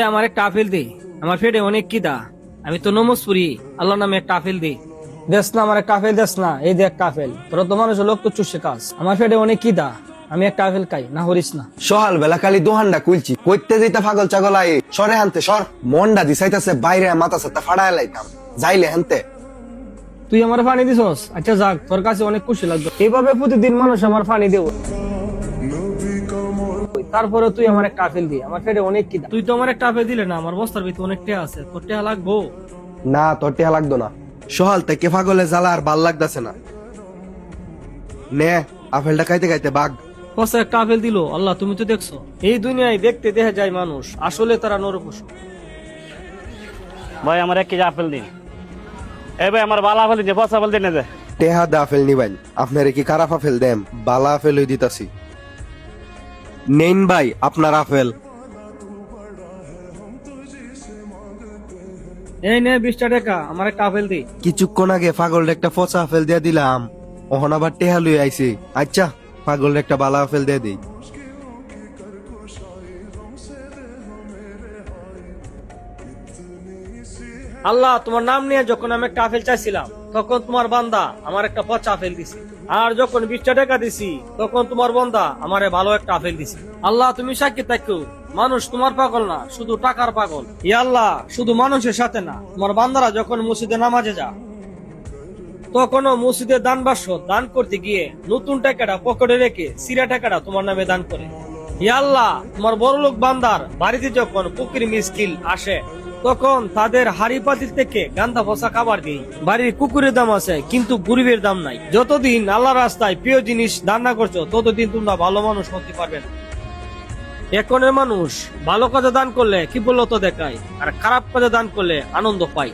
আমার একটা আপেল দে, আমার পেটে অনেক কিদা। আমি তো নমজ পড়ি, আল্লাহ নামে একটা আপেল দে। দেস না, আমার একটা আপেল দেস না। এই যে একটা আপেল, তোরা তো মানুষের লোক তো চুষে কাজ। আমার পেটে অনেক কিদা, আমি একটা আপেল খাই না, হরিস না। সকাল বেলা খালি দোহানটা কুলছি কইতে যেতে পাগল ছাগল আই সরে হানতে সর মনটা দিছাইতেছে বাইরে মাথা সাথে ফাড়ায় লাইতাম যাইলে হানতে। তুই আমার পানি দিছস, আচ্ছা যাক, তোর কাছে অনেক খুশি লাগবে। এইভাবে প্রতিদিন মানুষ আমার পানি দেব, তারপরে তুই আমার একটা আপেল দি। আমার পেটে অনেক কিদা। তুই তো আমার একটা আপেল দিলে না, আমার বস্তার ভিতরে অনেক টেহা আছে, তোর টেহা লাগবো। না তোর টিয়া লাগতো না, সকাল থেকে পাগলে জ্বালা আর ভাল লাগতেছে না। নে আপেলটা খাইতে খাইতে বাঘ। কসে একটা আপেল দিল, আল্লাহ তুমি তো দেখছো। এই দুনিয়ায় দেখতে দেখা যায় মানুষ, আসলে তারা নরপশু। ভাই আমার 1 কেজি আপেল দিন। এই ভাই আমার বালা আপেল দিন, পচা আপেল দিন না যে। টেহা দা আপেল নিবাইন, আপনারে কি খারাপ আপেল দেম? বালা আপেল হই দিতাছি। নেন ভাই আপনার আপেল। এই নে 20 টাকা, আমার একটা আপেল দি। কিছুক্ষণ আগে পাগল একটা পচা আপেল দিয়া দিলাম, ওহন আবার টেহা লই আইছি। আচ্ছা পাগল একটা বালা আপেল দিয়ে দিই। আল্লাহ তোমার নাম নিয়ে যখন আমি একটা আপেল চাইছিলাম, তখন তোমার বান্দা আমার একটা পচা আপেল দিছি। আর যখন 20 টাকা দিছি, তখন তোমার বান্দা আমারে ভালো একটা আপেল দিছি। আল্লাহ তুমি সাক্ষী থাকো, মানুষ তোমার পাগল না, শুধু টাকার পাগল। ইয়া আল্লাহ, শুধু মানুষের সাথে না, তোমার বান্দারা যখন মসজিদে নামাজে যা, তখনও মসজিদের দান বাক্স দান করতে গিয়ে নতুন টাকাটা পকেটে রেখে সিরা টাকাটা তোমার নামে দান করে। ইয়া আল্লাহ, তোমার বড়লোক বান্দার বাড়িতে যখন ফকির মিসকিল আসে, তখন তাদের হাড়ি পাতিল থেকে গান্দা ফসা খাবার দিই। বাড়ির কুকুরের দাম আছে, কিন্তু গরিবের দাম নাই। যতদিন আল্লাহ রাস্তায় প্রিয় জিনিস দান না করছো, ততদিন তোমরা ভালো মানুষ হতে পারবে না। এখনের মানুষ ভালো কাজে দান করলে কি বলতো দেখায়, আর খারাপ কাজে দান করলে আনন্দ পায়।